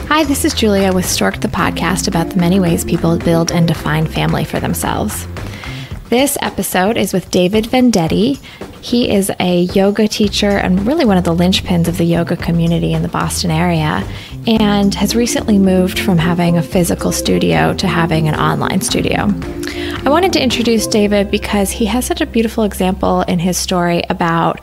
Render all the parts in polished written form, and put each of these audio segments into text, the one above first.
Hi, this is Julia with Stork'd, the podcast about the many ways people build and define family for themselves. This episode is with David Vendetti. He is a yoga teacher and really one of the linchpins of the yoga community in the Boston area, and has recently moved from having a physical studio to having an online studio. I wanted to introduce David because he has such a beautiful example in his story about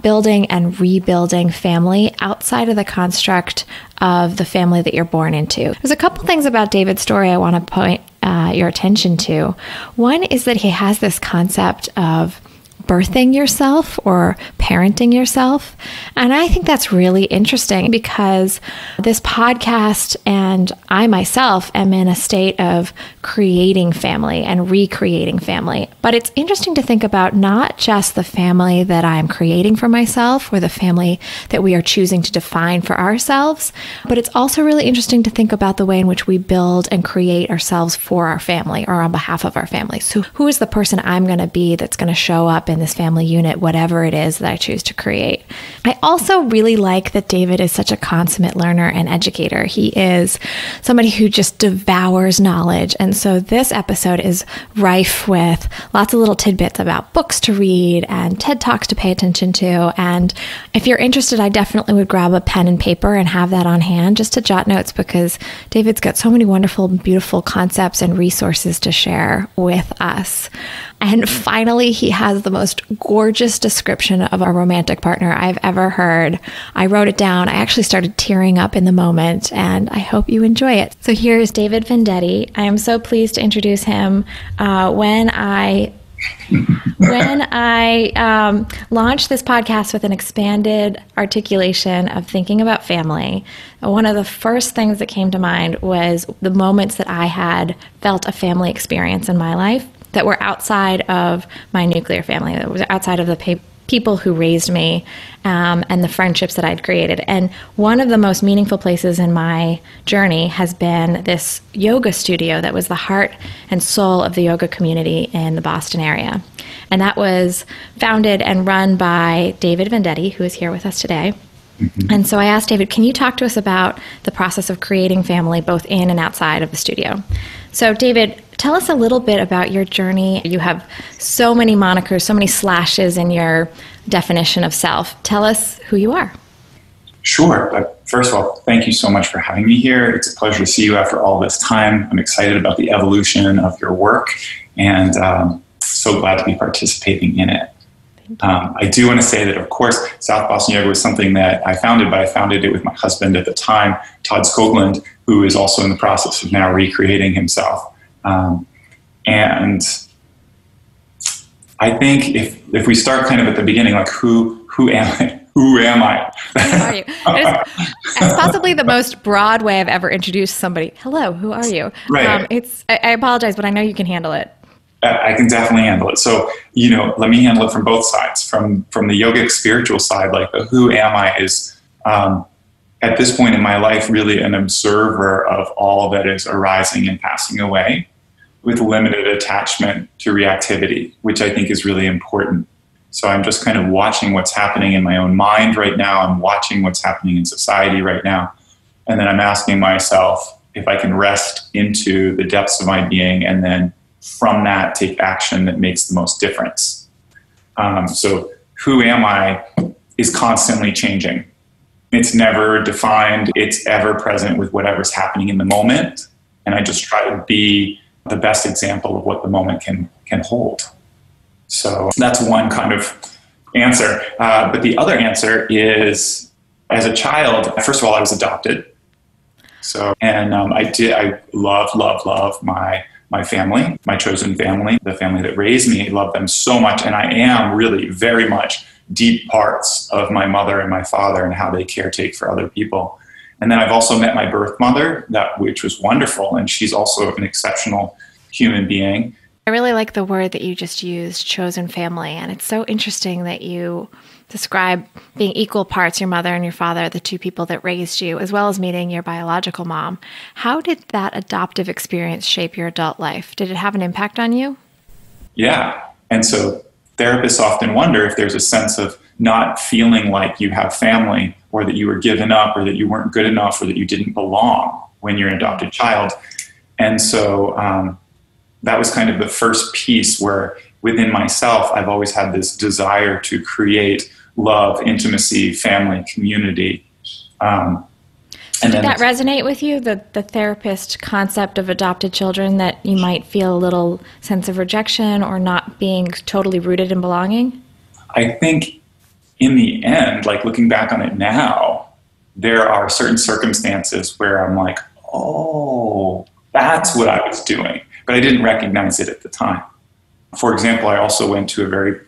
building and rebuilding family outside of the construct of the family that you're born into. There's a couple things about David's story I want to point your attention to. One is that he has this concept of birthing yourself or parenting yourself. And I think that's really interesting because this podcast and I myself am in a state of creating family and recreating family. But it's interesting to think about not just the family that I'm creating for myself or the family that we are choosing to define for ourselves, but it's also really interesting to think about the way in which we build and create ourselves for our family or on behalf of our family. So who is the person I'm going to be that's going to show up in this family unit, whatever it is that I choose to create. I also really like that David is such a consummate learner and educator. He is somebody who just devours knowledge. And so this episode is rife with lots of little tidbits about books to read and TED Talks to pay attention to. And if you're interested, I definitely would grab a pen and paper and have that on hand just to jot notes, because David's got so many wonderful, beautiful concepts and resources to share with us. And finally, he has the most gorgeous description of a romantic partner I've ever heard. I wrote it down. I actually started tearing up in the moment, and I hope you enjoy it. So here is David Vendetti. I am so pleased to introduce him. When I launched this podcast with an expanded articulation of thinking about family, one of the first things that came to mind was the moments that I had felt a family experience in my life that were outside of my nuclear family, that was outside of the people who raised me and the friendships that I'd created. And one of the most meaningful places in my journey has been this yoga studio that was the heart and soul of the yoga community in the Boston area. And that was founded and run by David Vendetti, who is here with us today. Mm-hmm. And so I asked David, can you talk to us about the process of creating family both in and outside of the studio? So David, tell us a little bit about your journey. You have so many monikers, so many slashes in your definition of self. Tell us who you are. Sure. First of all, thank you so much for having me here. It's a pleasure to see you after all this time. I'm excited about the evolution of your work and so glad to be participating in it. I do want to say that, of course, South Boston Yoga was something that I founded, but I founded it with my husband at the time, Todd Skoglund, who is also in the process of now recreating himself. And I think if we start kind of at the beginning, like who am I? Who am I? Who are you? It's possibly the most broad way I've ever introduced somebody. Hello, who are you? Right. I apologize, but I know you can handle it. I can definitely handle it. So, let me handle it from both sides. From the yogic spiritual side, like the who am I is, at this point in my life, really an observer of all that is arising and passing away with limited attachment to reactivity, which I think is really important. So I'm just kind of watching what's happening in my own mind right now. I'm watching what's happening in society right now. And then I'm asking myself if I can rest into the depths of my being and then from that take action that makes the most difference. So who am I is constantly changing. It's never defined. It's ever present with whatever's happening in the moment. And I just try to be the best example of what the moment can hold. So that's one kind of answer. But the other answer is, as a child, first of all, I was adopted. So, and I love my family, my chosen family, the family that raised me. I love them so much. And I am really very much deep parts of my mother and my father and how they caretake for other people. And then I've also met my birth mother, which was wonderful. And she's also an exceptional human being. I really like the word that you just used, chosen family. And it's so interesting that you describe being equal parts, your mother and your father, the two people that raised you, as well as meeting your biological mom. How did that adoptive experience shape your adult life? Did it have an impact on you? Yeah. And so therapists often wonder if there's a sense of not feeling like you have family or that you were given up, or that you weren't good enough, or that you didn't belong when you're an adopted child. And so that was kind of the first piece where within myself, I've always had this desire to create love, intimacy, family, community. Did that resonate with you, the therapist concept of adopted children, that you might feel a little sense of rejection or not being totally rooted in belonging? I think in the end, like looking back on it now, there are certain circumstances where I'm like, oh, that's what I was doing. But I didn't recognize it at the time. For example, I also went to a very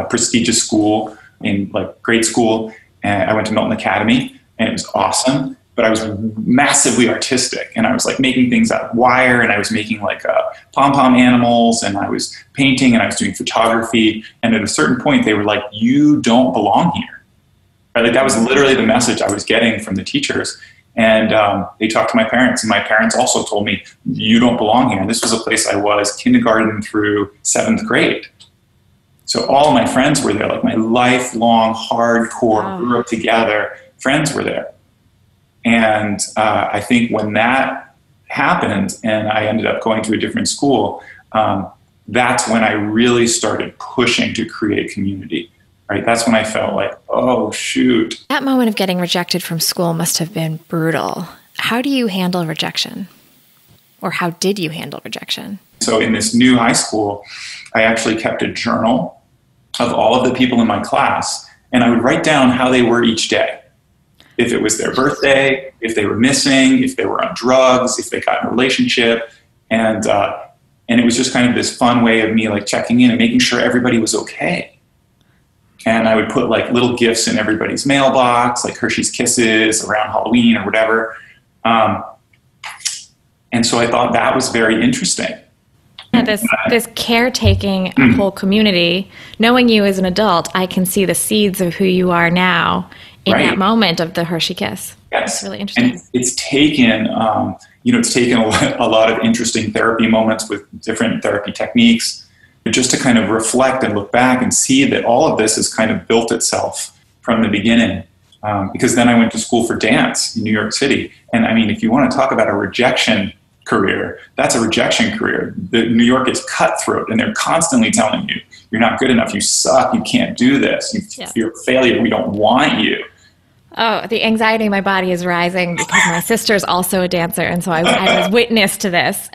prestigious school in like grade school, and I went to Milton Academy, and it was awesome. But I was massively artistic, and I was like making things out of wire, and I was making like pom-pom animals, and I was painting, and I was doing photography. And at a certain point, they were like, "You don't belong here." Right? Like that was literally the message I was getting from the teachers. And they talked to my parents, and my parents also told me, "You don't belong here." And this was a place I was kindergarten through 7th grade. So all of my friends were there, like my lifelong, hardcore, grew up together friends were there. And I think when that happened and I ended up going to a different school, that's when I really started pushing to create community. Right? That's when I felt like, oh, shoot. That moment of getting rejected from school must have been brutal. How do you handle rejection? Or how did you handle rejection? So in this new high school, I actually kept a journal of all of the people in my class, and I would write down how they were each day. If it was their birthday, if they were missing, if they were on drugs, if they got in a relationship. And it was just kind of this fun way of me like checking in and making sure everybody was okay. And I would put like little gifts in everybody's mailbox, like Hershey's Kisses around Halloween or whatever. And so I thought that was very interesting. Yeah, this caretaking a whole community, knowing you as an adult, I can see the seeds of who you are now in that moment of the Hershey Kiss. Yes. It's really interesting. And it's taken, it's taken a lot of interesting therapy moments with different therapy techniques, just to kind of reflect and look back and see that all of this has kind of built itself from the beginning. Because then I went to school for dance in New York City. And I mean, if you want to talk about a rejection career, that's a rejection career. New York is cutthroat, and they're constantly telling you, you're not good enough, you suck, you can't do this, you're a failure, we don't want you. Oh, the anxiety in my body is rising because my sister's also a dancer, and so I was witness to this.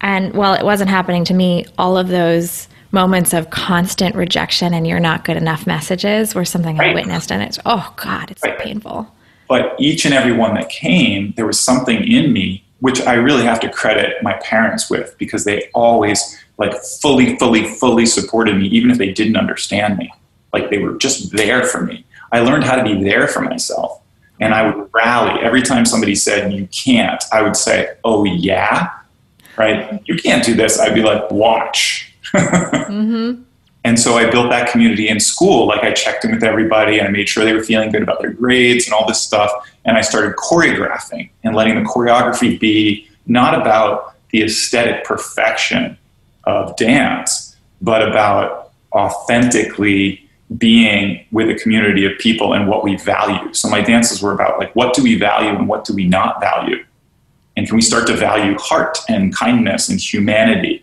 And while it wasn't happening to me, all of those moments of constant rejection and you're not good enough messages were something I witnessed, and it's, oh God, it's so painful. But each and every one that came, there was something in me, which I really have to credit my parents with, because they always like fully supported me, even if they didn't understand me. Like they were just there for me. I learned how to be there for myself. And I would rally every time somebody said, you can't, I would say, oh yeah, right? You can't do this. I'd be like, watch. Mm-hmm. And so I built that community in school. Like I checked in with everybody and I made sure they were feeling good about their grades and all this stuff. And I started choreographing and letting the choreography be not about the aesthetic perfection of dance, but about authentically being with a community of people and what we value. So my dances were about like, what do we value and what do we not value? And can we start to value heart and kindness and humanity?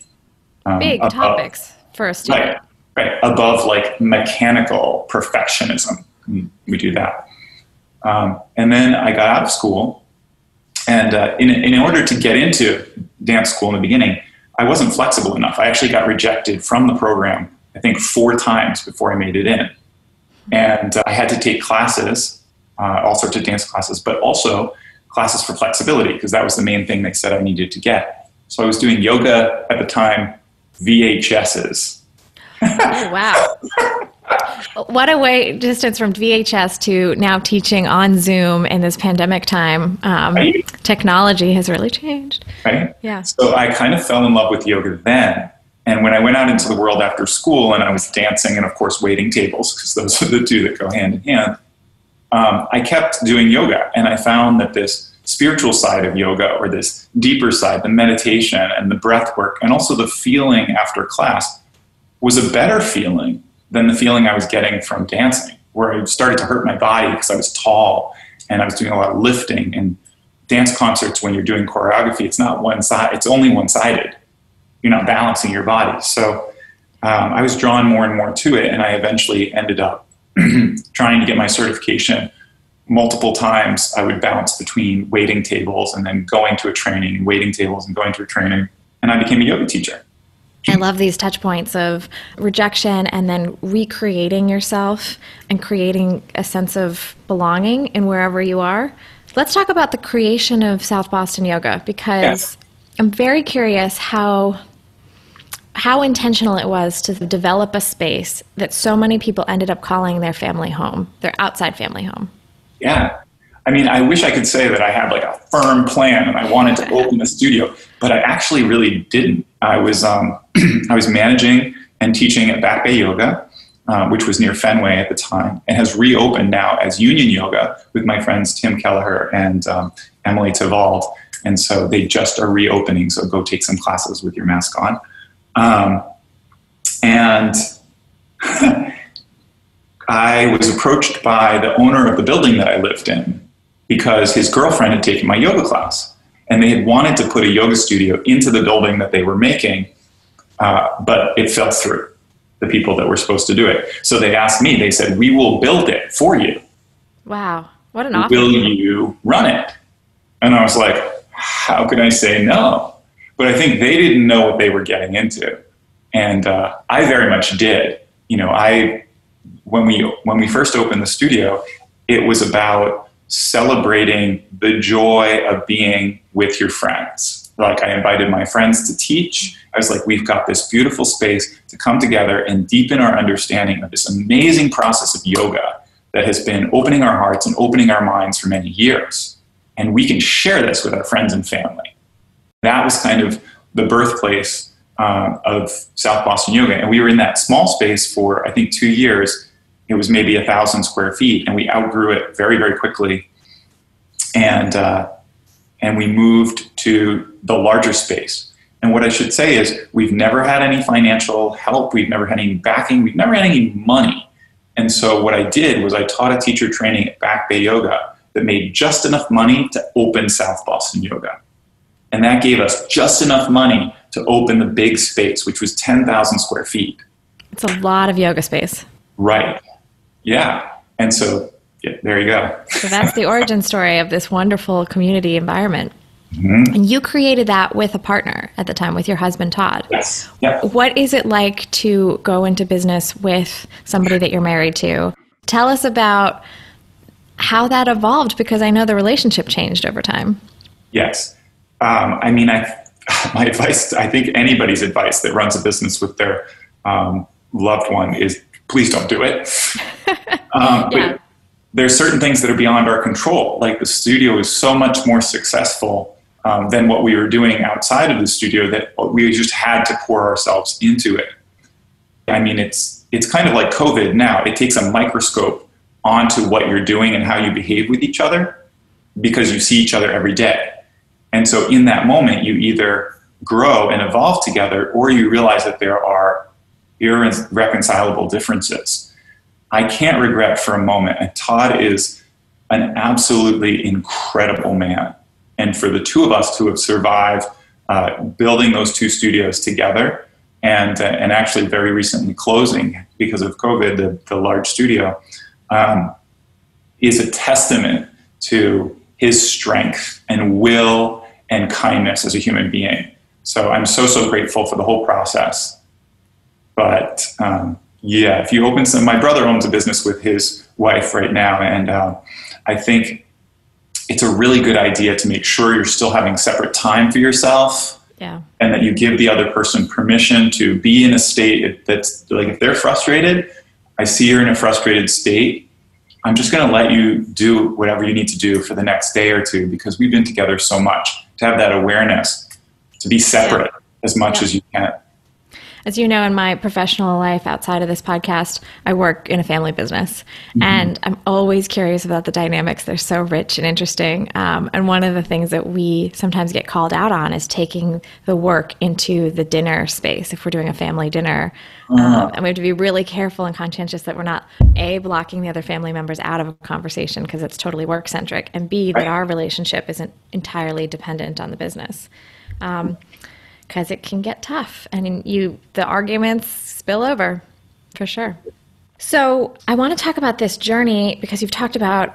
Big topics first. Right. Above like mechanical perfectionism. We do that. And then I got out of school, and in order to get into dance school in the beginning, I wasn't flexible enough. I actually got rejected from the program, I think 4 times before I made it in. And I had to take classes, all sorts of dance classes, but also classes for flexibility, because that was the main thing they said I needed to get. So I was doing yoga at the time, VHSs. Oh, wow. What a way distance from VHS to now teaching on Zoom in this pandemic time. Right? Technology has really changed. Right? Yeah. So I kind of fell in love with yoga then. And when I went out into the world after school and I was dancing and, of course, waiting tables, because those are the two that go hand in hand, I kept doing yoga. And I found that this spiritual side of yoga, or this deeper side, the meditation and the breath work, and also the feeling after class, was a better feeling than the feeling I was getting from dancing. where I started to hurt my body because I was tall and I was doing a lot of lifting. And dance concerts, when you're doing choreography, it's not one side, it's only one-sided. You're not balancing your body. So I was drawn more and more to it, and I eventually ended up trying to get my certification. Multiple times I would bounce between waiting tables and then going to a training, and waiting tables and going to a training, and I became a yoga teacher. I love these touch points of rejection and then recreating yourself and creating a sense of belonging in wherever you are. Let's talk about the creation of South Boston Yoga, because I'm very curious how intentional it was to develop a space that so many people ended up calling their family home, their outside family home. Yeah. I mean, I wish I could say that I had like a firm plan and I wanted to open a studio, but I actually really didn't. I was managing and teaching at Back Bay Yoga, which was near Fenway at the time, and has reopened now as Union Yoga with my friends Tim Kelleher and Emily Tivald. And so they just are reopening, so go take some classes with your mask on. And I was approached by the owner of the building that I lived in because his girlfriend had taken my yoga class, and they had wanted to put a yoga studio into the building that they were making, but it fell through, the people that were supposed to do it. So they asked me, they said, "We will build it for you. Wow. What an offer. Will you run it?" And I was like, how could I say no? But I think they didn't know what they were getting into. And I very much did. You know, when we first opened the studio, it was about celebrating the joy of being with your friends. Like, I invited my friends to teach. I was like, we've got this beautiful space to come together and deepen our understanding of this amazing process of yoga that has been opening our hearts and opening our minds for many years. And we can share this with our friends and family. That was kind of the birthplace of South Boston Yoga. And we were in that small space for, I think, 2 years. It was maybe 1,000 square feet, and we outgrew it very, very quickly. And we moved to the larger space. And what I should say is we've never had any financial help. We've never had any backing. We've never had any money. And so what I did was I taught a teacher training at Back Bay Yoga that made just enough money to open South Boston Yoga. And that gave us just enough money to open the big space, which was 10,000 square feet. It's a lot of yoga space. Right. Yeah. And so, yeah, there you go. So that's the origin story of this wonderful community environment. Mm-hmm. And you created that with a partner at the time, with your husband, Todd. Yes. Yeah. What is it like to go into business with somebody that you're married to? Tell us about how that evolved, because I know the relationship changed over time. Yes. I mean, my advice, I think anybody's advice that runs a business with their loved one is, please don't do it. Yeah. But there's certain things that are beyond our control. Like, the studio is so much more successful than what we were doing outside of the studio that we just had to pour ourselves into it. I mean, it's kind of like COVID now. It takes a microscope onto what you're doing and how you behave with each other, because you see each other every day. And so in that moment, you either grow and evolve together, or you realize that there are irreconcilable differences. I can't regret for a moment. And Todd is an absolutely incredible man. And for the two of us to have survived building those two studios together and actually very recently closing because of COVID, the large studio, is a testament to his strength and will and kindness as a human being. So I'm so grateful for the whole process. But yeah, if you open my brother owns a business with his wife right now, and I think it's a really good idea to make sure you're still having separate time for yourself. Yeah. And that you give the other person permission to be in a state that's like, if they're frustrated, I see you're in a frustrated state, I'm just going to let you do whatever you need to do for the next day or two, because we've been together so much, to have that awareness, to be separate as much as you can. As you know, in my professional life outside of this podcast, I work in a family business. And I'm always curious about the dynamics. They're so rich and interesting. And one of the things that we sometimes get called out on is taking the work into the dinner space if we're doing a family dinner. And we have to be really careful and conscientious that we're not, A, blocking the other family members out of a conversation because it's totally work-centric, and B, that our relationship isn't entirely dependent on the business. Because it can get tough and the arguments spill over for sure. So I want to talk about this journey because you've talked about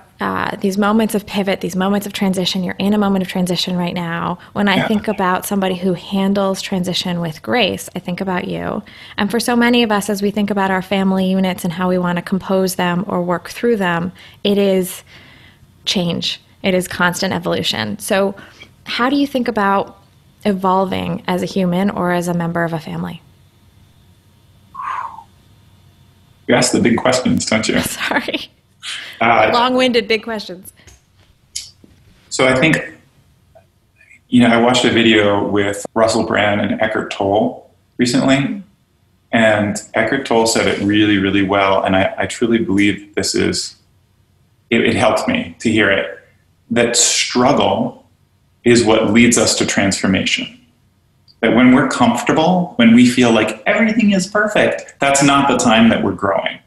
these moments of pivot, these moments of transition. You're in a moment of transition right now. When I think about somebody who handles transition with grace, I think about you. And for so many of us, as we think about our family units and how we want to compose them or work through them, it is change. It is constant evolution. So how do you think about evolving as a human or as a member of a family? You ask the big questions, don't you? Sorry. Long-winded big questions. So I think, I watched a video with Russell Brand and Eckhart Tolle recently, and Eckhart Tolle said it really, really well, and I truly believe this is, it helped me to hear it, that struggle is what leads us to transformation. That when we're comfortable, when we feel like everything is perfect, that's not the time that we're growing.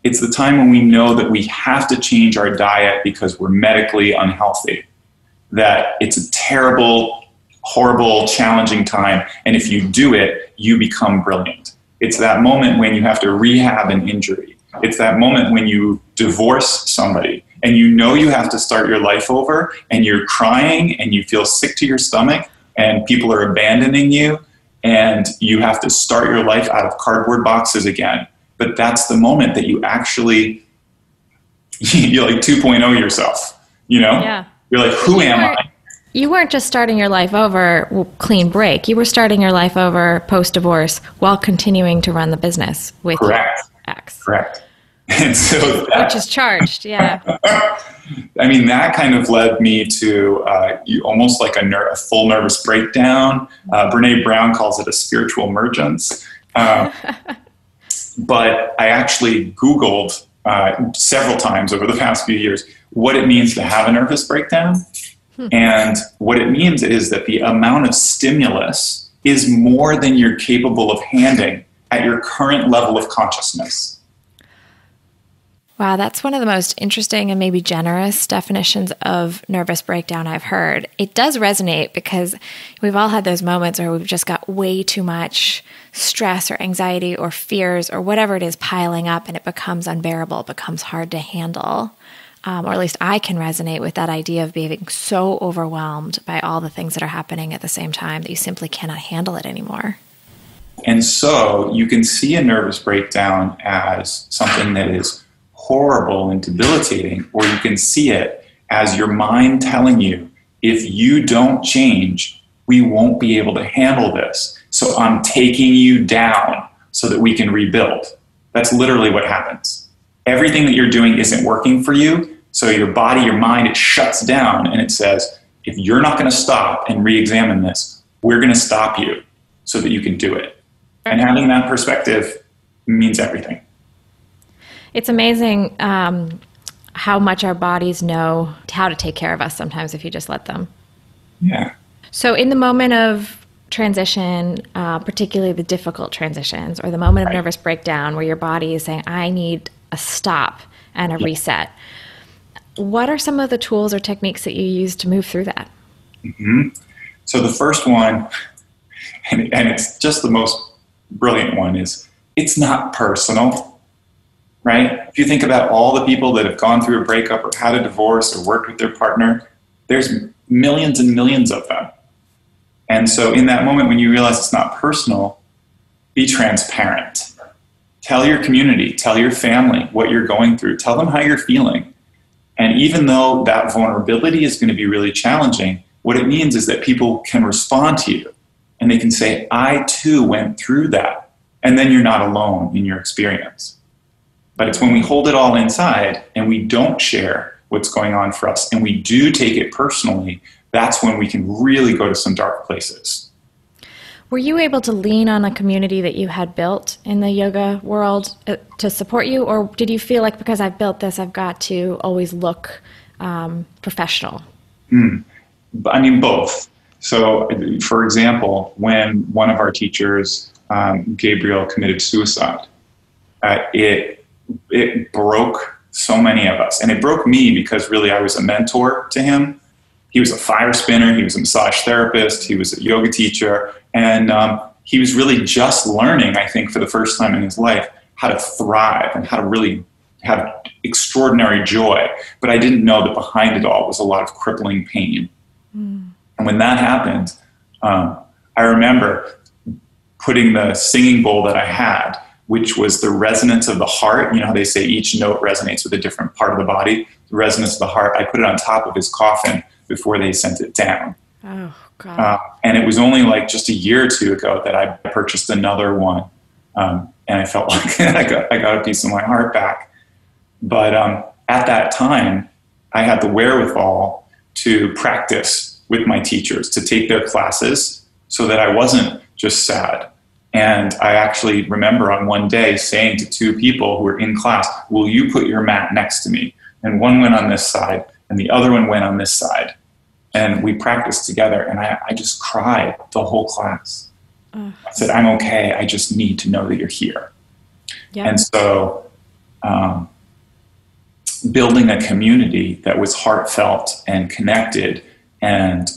It's the time when we know that we have to change our diet because we're medically unhealthy. That it's a terrible, horrible, challenging time. And if you do it, you become brilliant. It's that moment when you have to rehab an injury. It's that moment when you divorce somebody and you have to start your life over and you're crying and you feel sick to your stomach and people are abandoning you and you have to start your life out of cardboard boxes again. But that's the moment that you actually, you're like 2.0 yourself, Yeah. You're like, who am I? You weren't just starting your life over clean break. You were starting your life over post-divorce while continuing to run the business with Correct. X. Correct. And so which is charged, yeah. I mean, that kind of led me to almost like a full nervous breakdown. Brene Brown calls it a spiritual emergence. But I actually Googled several times over the past few years what it means to have a nervous breakdown. And what it means is that the amount of stimulus is more than you're capable of handling at your current level of consciousness. Wow, that's one of the most interesting and maybe generous definitions of nervous breakdown I've heard. It does resonate because we've all had those moments where we've just got way too much stress or anxiety or fears or whatever it is piling up and it becomes unbearable, it becomes hard to handle. Or at least I can resonate with that idea of being so overwhelmed by all the things that are happening at the same time that you simply cannot handle it anymore. And so you can see a nervous breakdown as something that is horrible and debilitating, or you can see it as your mind telling you, if you don't change, we won't be able to handle this. So I'm taking you down so that we can rebuild. That's literally what happens. Everything that you're doing isn't working for you. So your body, your mind, it shuts down and it says, if you're not going to stop and re-examine this, we're going to stop you so that you can do it. And having that perspective means everything. It's amazing how much our bodies know how to take care of us sometimes if you just let them. Yeah. So in the moment of transition, particularly the difficult transitions or the moment of nervous breakdown where your body is saying, I need a stop and a reset, what are some of the tools or techniques that you use to move through that? Mm-hmm. So the first one, and it's just the most brilliant one, is it's not personal. Right? If you think about all the people that have gone through a breakup or had a divorce or worked with their partner, there's millions and millions of them. And so in that moment when you realize it's not personal, be transparent. Tell your community, tell your family what you're going through, tell them how you're feeling. And even though that vulnerability is going to be really challenging, what it means is that people can respond to you and they can say, I too went through that. And then you're not alone in your experience. But it's when we hold it all inside and we don't share what's going on for us and we do take it personally, that's when we can really go to some dark places. Were you able to lean on a community that you had built in the yoga world to support you? Or did you feel like, because I've built this, I've got to always look professional? I mean, both. So, for example, when one of our teachers, Gabriel, committed suicide, it broke so many of us. And it broke me because really I was a mentor to him. He was a fire spinner. He was a massage therapist. He was a yoga teacher. And he was really just learning, I think, for the first time in his life, how to thrive and how to really have extraordinary joy. But I didn't know that behind it all was a lot of crippling pain. And when that happened, I remember putting the singing bowl that I had, which was the resonance of the heart. You know how they say each note resonates with a different part of the body? The resonance of the heart. I put it on top of his coffin before they sent it down. Oh, God. And it was only like just a year or two ago that I purchased another one. And I felt like I got a piece of my heart back. But at that time, I had the wherewithal to practice with my teachers, to take their classes so that I wasn't just sad. And I actually remember on one day saying to two people who were in class, will you put your mat next to me? And one went on this side and the other one went on this side. And we practiced together and I just cried the whole class. I said, I'm okay. I just need to know that you're here. Yeah. And so building a community that was heartfelt and connected and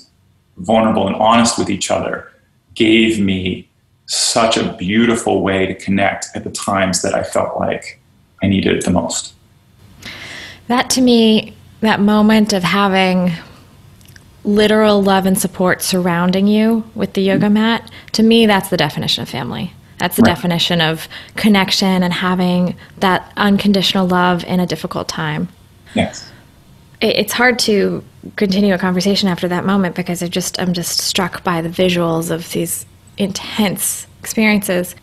vulnerable and honest with each other gave me such a beautiful way to connect at the times that I felt like I needed it the most. That, to me, that moment of having literal love and support surrounding you with the yoga mat, to me, that's the definition of family. That's the definition of connection and having that unconditional love in a difficult time. Yes. It's hard to continue a conversation after that moment because I'm just struck by the visuals of these intense experiences.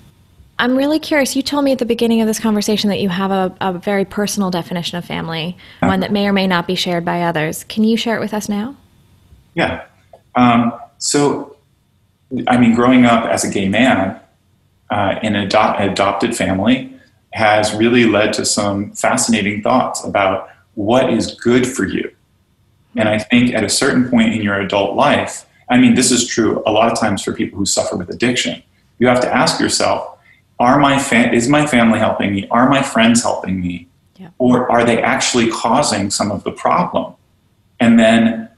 I'm really curious. You told me at the beginning of this conversation that you have a very personal definition of family, one that may or may not be shared by others. Can you share it with us now? Yeah. So, I mean, growing up as a gay man in an adopted family has really led to some fascinating thoughts about what is good for you. And I think at a certain point in your adult life, I mean, this is true a lot of times for people who suffer with addiction. You have to ask yourself, is my family helping me? Are my friends helping me? Yeah. Or are they actually causing some of the problem? And then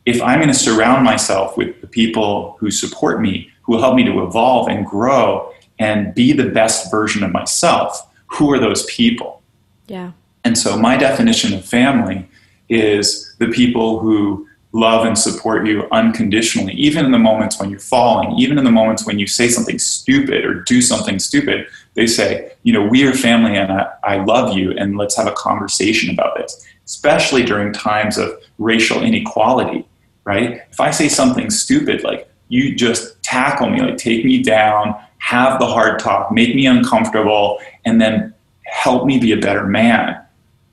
if I'm going to surround myself with the people who support me, who will help me to evolve and grow and be the best version of myself, who are those people? Yeah. And so my definition of family is the people who love and support you unconditionally, even in the moments when you're falling, even in the moments when you say something stupid or do something stupid. They say, you know, we are family and I love you and let's have a conversation about this, especially during times of racial inequality, right? If I say something stupid, like you just tackle me, like take me down, have the hard talk, make me uncomfortable, and then help me be a better man,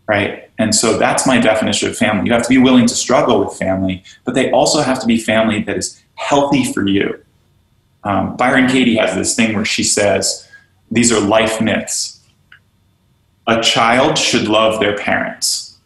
right? And so that's my definition of family. You have to be willing to struggle with family, but they also have to be family that is healthy for you. Byron Katie has this thing where she says, these are life myths. A child should love their parents.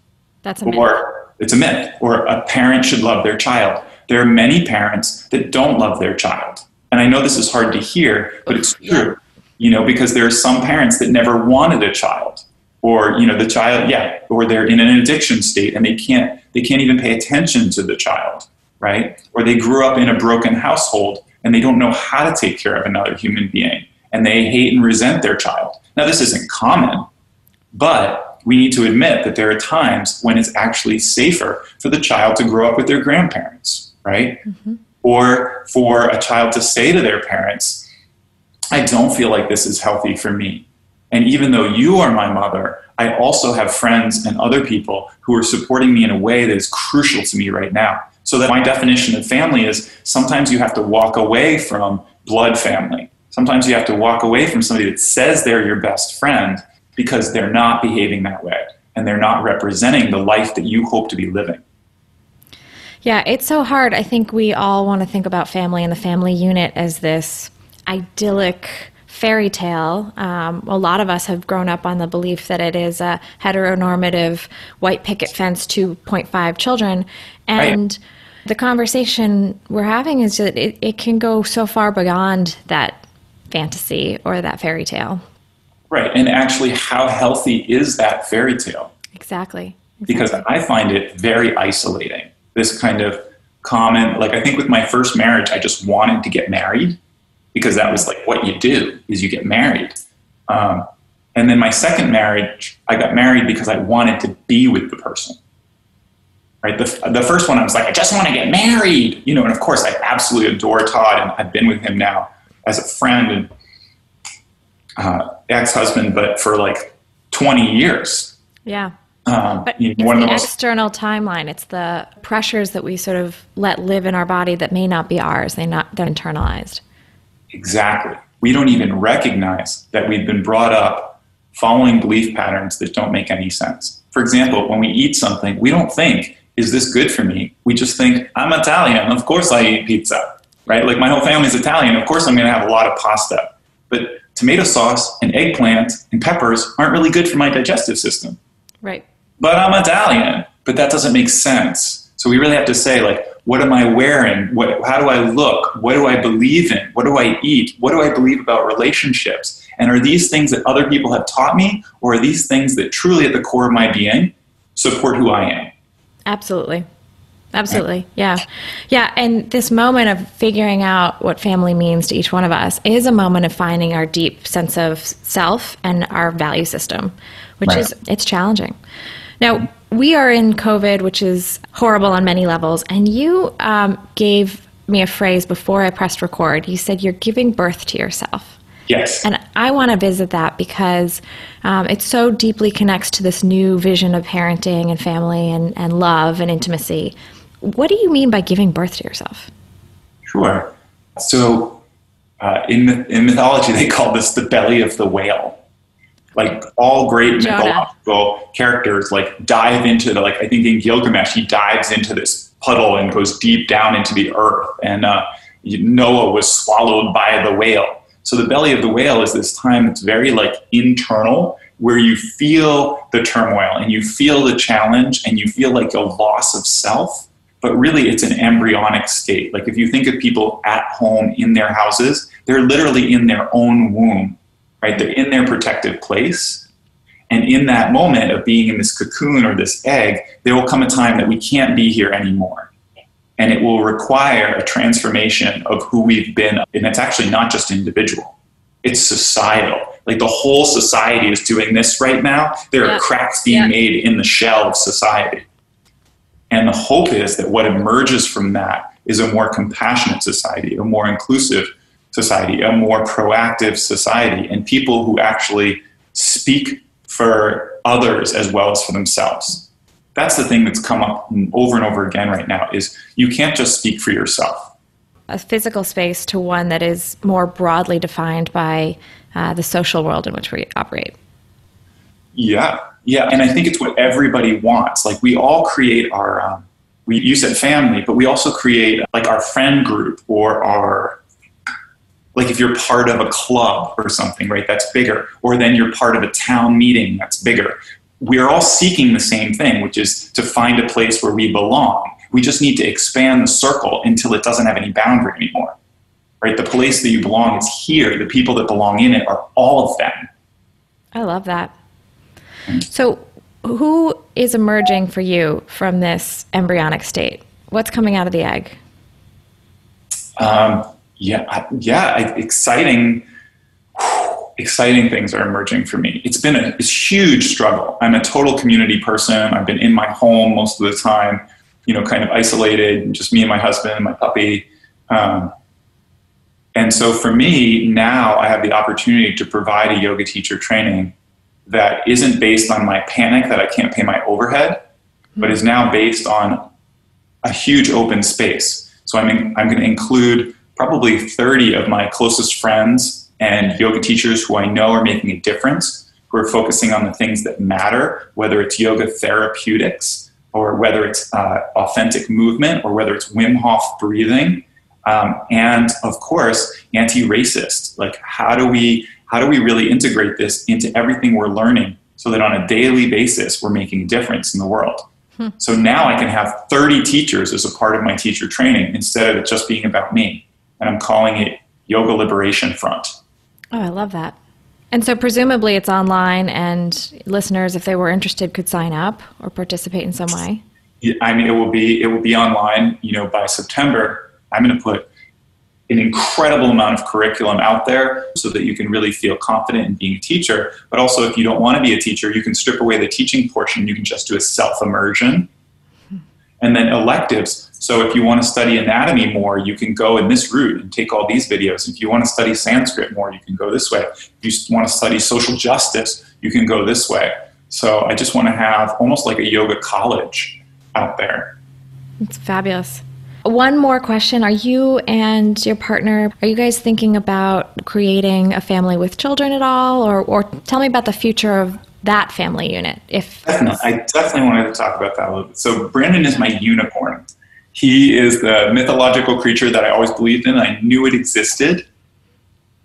That's a myth. Or it's a myth. Or a parent should love their child. There are many parents that don't love their child. And I know this is hard to hear, but it's true. You know, because there are some parents that never wanted a child. Or, you know, the child, or they're in an addiction state and they can't even pay attention to the child, right? Or they grew up in a broken household and they don't know how to take care of another human being and they hate and resent their child. Now, this isn't common, but we need to admit that there are times when it's actually safer for the child to grow up with their grandparents, right? Mm-hmm. Or for a child to say to their parents, I don't feel like this is healthy for me. And even though you are my mother, I also have friends and other people who are supporting me in a way that is crucial to me right now. So that my definition of family is sometimes you have to walk away from blood family. Sometimes you have to walk away from somebody that says they're your best friend because they're not behaving that way and they're not representing the life that you hope to be living. Yeah, it's so hard. I think we all want to think about family and the family unit as this idyllic fairy tale. A lot of us have grown up on the belief that it is a heteronormative white picket fence, 2.5 children. And the conversation we're having is that it can go so far beyond that fantasy or that fairy tale. Right. And actually, how healthy is that fairy tale? Exactly. Because I find it very isolating. This kind of common, like I think with my first marriage, I just wanted to get married because that was like what you do is you get married. And then my second marriage, I got married because I wanted to be with the person. Right. The first one, I was like, I just want to get married, and of course I absolutely adore Todd, and I've been with him now as a friend and ex-husband, but for like 20 years. Yeah. But it's the external timeline. It's the pressures that we sort of let live in our body that may not be ours. They're internalized. Exactly. We don't even recognize that we've been brought up following belief patterns that don't make any sense. For example, when we eat something, we don't think, is this good for me? We just think, I'm Italian. Of course I eat pizza, right? Like my whole family's Italian. Of course I'm going to have a lot of pasta. But tomato sauce and eggplant and peppers aren't really good for my digestive system. Right. But I'm Italian. But that doesn't make sense. So we really have to say, like, what am I wearing? How do I look? What do I believe in? What do I eat? What do I believe about relationships? And are these things that other people have taught me? Or are these things that truly at the core of my being support who I am? Absolutely. Absolutely. Yeah. Yeah. And this moment of figuring out what family means to each one of us is a moment of finding our deep sense of self and our value system, which it's challenging. Now, we are in COVID, which is horrible on many levels. And you gave me a phrase before I pressed record. You said you're giving birth to yourself. Yes. And I want to visit that because it so deeply connects to this new vision of parenting and family and love and intimacy. What do you mean by giving birth to yourself? Sure. So in mythology, they call this the belly of the whale. Like all great mythological characters like dive into I think in Gilgamesh, he dives into this puddle and goes deep down into the earth. And Noah was swallowed by the whale. So the belly of the whale is this time that's very like internal, where you feel the turmoil and you feel the challenge and you feel like a loss of self, but really it's an embryonic state. Like if you think of people at home in their houses, they're literally in their own womb, right? They're in their protective place. And in that moment of being in this cocoon or this egg, there will come a time that we can't be here anymore. And it will require a transformation of who we've been. And it's actually not just individual. It's societal. Like the whole society is doing this right now. There are cracks being made in the shell of society. And the hope is that what emerges from that is a more compassionate society, a more inclusive society, a more proactive society, and people who actually speak for others as well as for themselves. That's the thing that's come up over and over again right now is you can't just speak for yourself. A physical space to one that is more broadly defined by the social world in which we operate. Yeah. And I think it's what everybody wants. Like we all create our, you said family, but we also create like our friend group or like if you're part of a club or something, right, that's bigger. Or then you're part of a town meeting that's bigger. We're all seeking the same thing, which is to find a place where we belong. We just need to expand the circle until it doesn't have any boundary anymore, right? The place that you belong is here. The people that belong in it are all of them. I love that. So who is emerging for you from this embryonic state? What's coming out of the egg? Exciting things are emerging for me. It's been a huge struggle. I'm a total community person. I've been in my home most of the time, kind of isolated, just me and my husband and my puppy. And so for me, now I have the opportunity to provide a yoga teacher training that isn't based on my panic that I can't pay my overhead, but is now based on a huge open space. So I'm going to include probably 30 of my closest friends and yoga teachers who I know are making a difference, who are focusing on the things that matter, whether it's yoga therapeutics or whether it's authentic movement or whether it's Wim Hof breathing. and of course, anti-racist. Like, how do we really integrate this into everything we're learning so that on a daily basis, we're making a difference in the world? So now I can have 30 teachers as a part of my teacher training instead of it just being about me. And I'm calling it Yoga Liberation Front. Oh, I love that. And so presumably it's online, and listeners, if they were interested, could sign up or participate in some way. I mean, it will be online. By September, I'm going to put an incredible amount of curriculum out there so that you can really feel confident in being a teacher. But also, if you don't want to be a teacher, you can strip away the teaching portion. You can just do a self-immersion. And then electives. So if you want to study anatomy more, you can go in this route and take all these videos. If you want to study Sanskrit more, you can go this way. If you want to study social justice, you can go this way. So I just want to have almost like a yoga college out there. It's fabulous. One more question. Are you and your partner, are you guys thinking about creating a family with children at all? Or tell me about the future of that family unit. I definitely wanted to talk about that a little bit. So Brandon is my unicorn. He is the mythological creature that I always believed in. I knew it existed.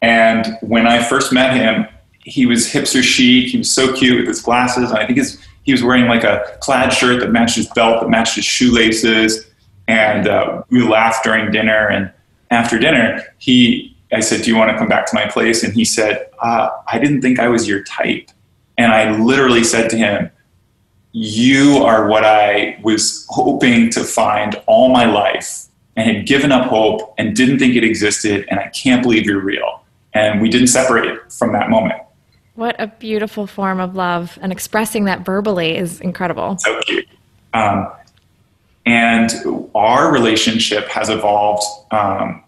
And when I first met him, he was hipster chic. He was so cute with his glasses. And I think he was wearing like a plaid shirt that matched his belt, that matched his shoelaces. And we laughed during dinner. And after dinner, I said, "Do you want to come back to my place?" And he said, "I didn't think I was your type." And I literally said to him, "You are what I was hoping to find all my life and had given up hope and didn't think it existed. And I can't believe you're real." And we didn't separate from that moment. What a beautiful form of love. And expressing that verbally is incredible. So cute. And our relationship has evolved, and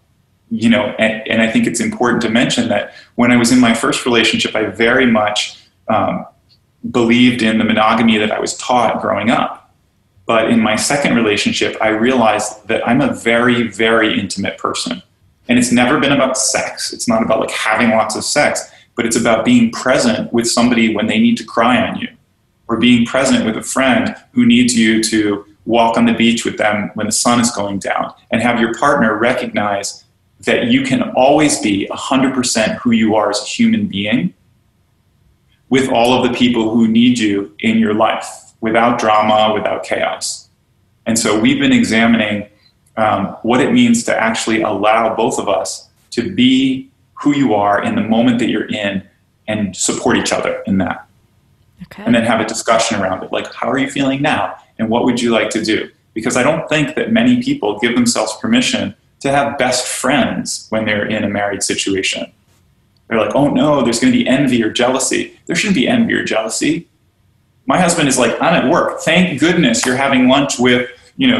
I think it's important to mention that when I was in my first relationship, I very much believed in the monogamy that I was taught growing up. But in my second relationship, I realized that I'm a very, very intimate person. And it's never been about sex. It's not about like having lots of sex, but it's about being present with somebody when they need to cry on you, or being present with a friend who needs you to walk on the beach with them when the sun is going down, and have your partner recognize that you can always be 100% who you are as a human being with all of the people who need you in your life, without drama, without chaos. And so we've been examining what it means to actually allow both of us to be who you are in the moment that you're in, and support each other in that. Okay. And then have a discussion around it. Like, how are you feeling now? And what would you like to do? Because I don't think that many people give themselves permission to have best friends when they're in a married situation. They're like, "Oh no, there's going to be envy or jealousy." There shouldn't be envy or jealousy. My husband is like, "I'm at work. Thank goodness you're having lunch with,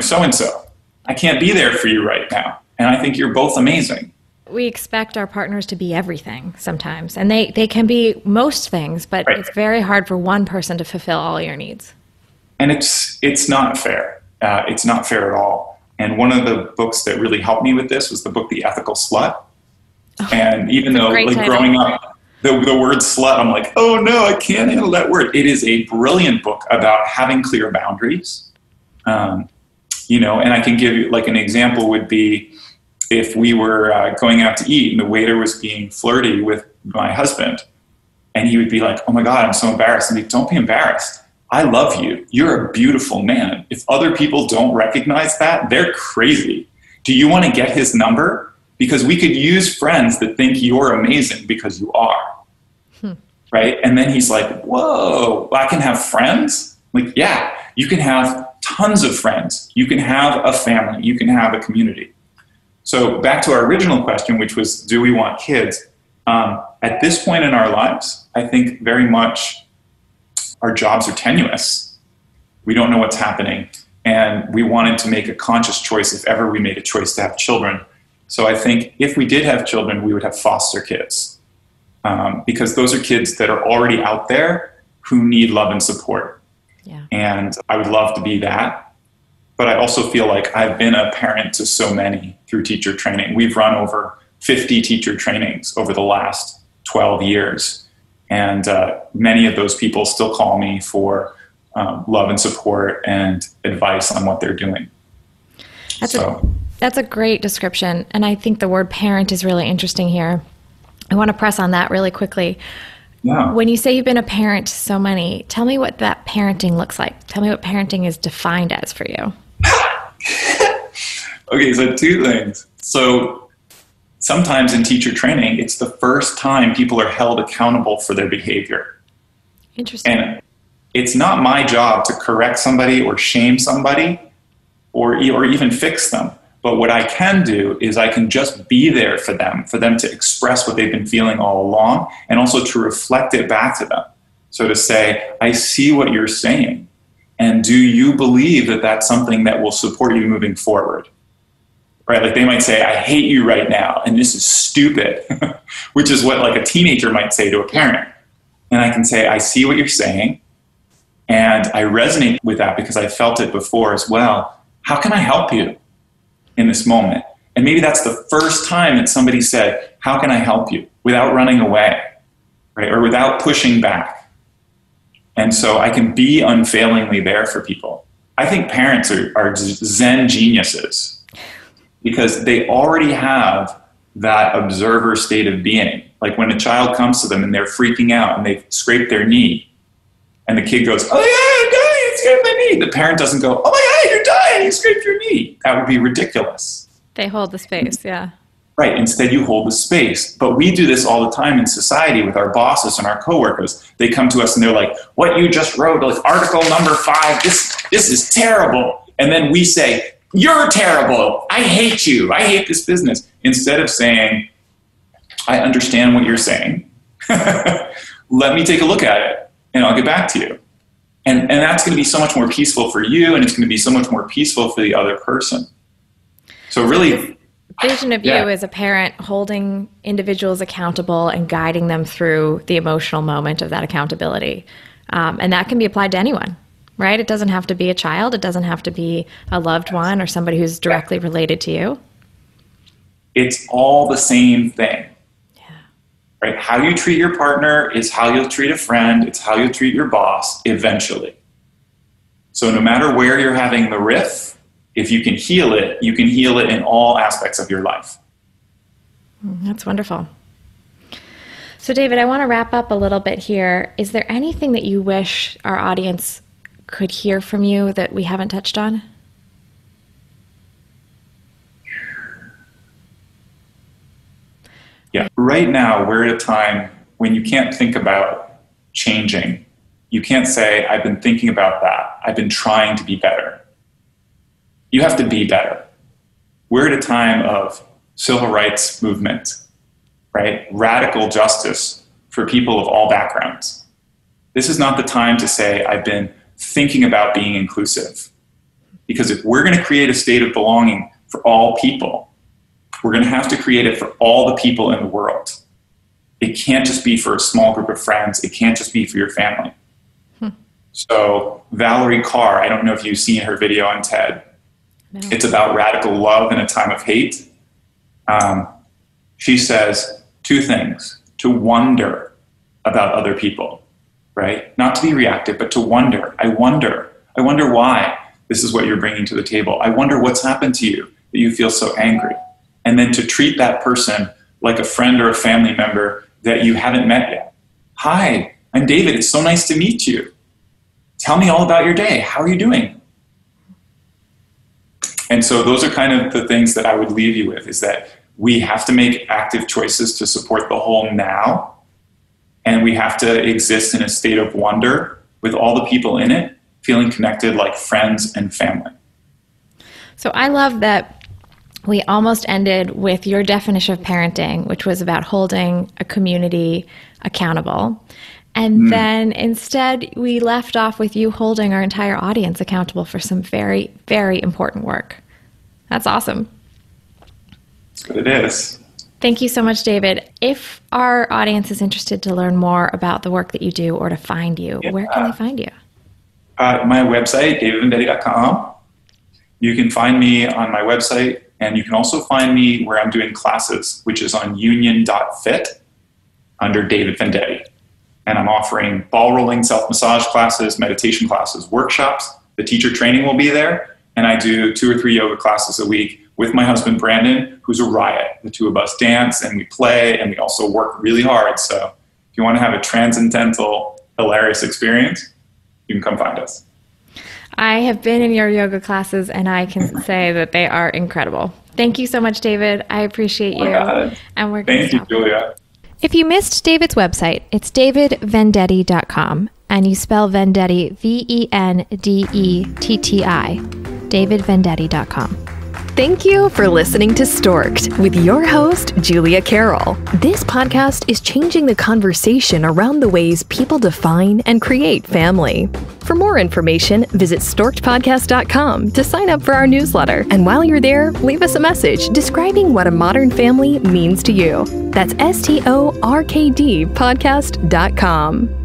so-and-so. I can't be there for you right now. And I think you're both amazing." We expect our partners to be everything sometimes, and they can be most things, but right. It's very hard for one person to fulfill all your needs. And it's not fair. It's not fair at all. And one of the books that really helped me with this was the book, The Ethical Slut. Oh, and even though growing up, the word slut, I'm like, "Oh no, I can't handle that word." It is a brilliant book about having clear boundaries. And I can give you like an example would be if we were going out to eat and the waiter was being flirty with my husband, and he would be like, "Oh my God, I'm so embarrassed." And I'd be, "Don't be embarrassed. I love you. You're a beautiful man. If other people don't recognize that, they're crazy. Do you want to get his number? Because we could use friends that think you're amazing because you are." Right? And then he's like, "Whoa, I can have friends?" Like, yeah, you can have tons of friends. You can have a family. You can have a community. So back to our original question, which was, do we want kids? At this point in our lives, I think very much our jobs are tenuous. We don't know what's happening. And we wanted to make a conscious choice if ever we made a choice to have children. So I think if we did have children, we would have foster kids. Because those are kids that are already out there who need love and support. Yeah. And I would love to be that. But I also feel like I've been a parent to so many through teacher training. We've run over 50 teacher trainings over the last 12 years. And many of those people still call me for love and support and advice on what they're doing. That's a great description. And I think the word parent is really interesting here. I want to press on that really quickly. Yeah. When you say you've been a parent to so many, tell me what that parenting looks like. Tell me what parenting is defined as for you. Okay, so two things. So sometimes in teacher training, it's the first time people are held accountable for their behavior. Interesting. And it's not my job to correct somebody or shame somebody or even fix them. But what I can do is I can just be there for them to express what they've been feeling all along, and also to reflect it back to them. So to say, I see what you're saying, and do you believe that that's something that will support you moving forward? Right? Like they might say, I hate you right now, and this is stupid, which is what like a teenager might say to a parent. And I can say, I see what you're saying, and I resonate with that because I felt it before as well. How can I help you in this moment? And maybe that's the first time that somebody said, how can I help you, without running away, right? Or without pushing back. And so I can be unfailingly there for people. I think parents are Zen geniuses because they already have that observer state of being. Like when a child comes to them and they're freaking out and they've scraped their knee, and the kid goes, oh yeah, I'm dying, I scraped my knee. The parent doesn't go, oh my God, you're dying, you scraped your knee. That would be ridiculous. They hold the space, yeah. Right, instead you hold the space. But we do this all the time in society with our bosses and our coworkers. They come to us and they're like, what you just wrote, like article number 5, this is terrible. And then we say, you're terrible, I hate you, I hate this business. Instead of saying, I understand what you're saying. Let me take a look at it. And I'll get back to you. And that's going to be so much more peaceful for you, and it's going to be so much more peaceful for the other person. So really, vision of you as a parent holding individuals accountable and guiding them through the emotional moment of that accountability. And that can be applied to anyone, right? It doesn't have to be a child. It doesn't have to be a loved one or somebody who's directly related to you. It's all the same thing. Right? How you treat your partner is how you'll treat a friend. It's how you'll treat your boss eventually. So no matter where you're having the riff, if you can heal it in all aspects of your life. That's wonderful. So David, I want to wrap up a little bit here. Is there anything that you wish our audience could hear from you that we haven't touched on? Yeah. Right now, we're at a time when you can't think about changing. You can't say, I've been thinking about that. I've been trying to be better. You have to be better. We're at a time of civil rights movement, right? Radical justice for people of all backgrounds. This is not the time to say, I've been thinking about being inclusive. Because if we're going to create a state of belonging for all people, we're going to have to create it for all the people in the world. It can't just be for a small group of friends. It can't just be for your family. So Valerie Carr, I don't know if you've seen her video on TED. No. It's about radical love in a time of hate. She says 2 things: to wonder about other people, right? Not to be reactive, but to wonder. I wonder why this is what you're bringing to the table. I wonder what's happened to you that you feel so angry. And then to treat that person like a friend or a family member that you haven't met yet. Hi, I'm David. It's so nice to meet you. Tell me all about your day. How are you doing? And so those are kind of the things that I would leave you with, is that we have to make active choices to support the whole now. And we have to exist in a state of wonder with all the people in it, feeling connected like friends and family. So I love that we almost ended with your definition of parenting, which was about holding a community accountable. And then instead, we left off with you holding our entire audience accountable for some very, very important work. That's awesome. That's what it is. Thank you so much, David. If our audience is interested to learn more about the work that you do or to find you, where can they find you? My website, davidvendetti.com. You can find me on my website. And you can also find me where I'm doing classes, which is on union.fit under David Vendetti. And I'm offering ball rolling, self-massage classes, meditation classes, workshops. The teacher training will be there. and I do 2 or 3 yoga classes a week with my husband, Brandon, who's a riot. The two of us dance and we play, and we also work really hard. So if you want to have a transcendental, hilarious experience, you can come find us. I have been in your yoga classes, and I can say that they are incredible. Thank you so much, David. I appreciate you. And we're Thank you, Julia. If you missed David's website, it's davidvendetti.com, and you spell Vendetti Vendetti, davidvendetti.com. Thank you for listening to Stork'd with your host, Julia Carroll. This podcast is changing the conversation around the ways people define and create family. For more information, visit storkedpodcast.com to sign up for our newsletter. And while you're there, leave us a message describing what a modern family means to you. That's STORKD podcast.com.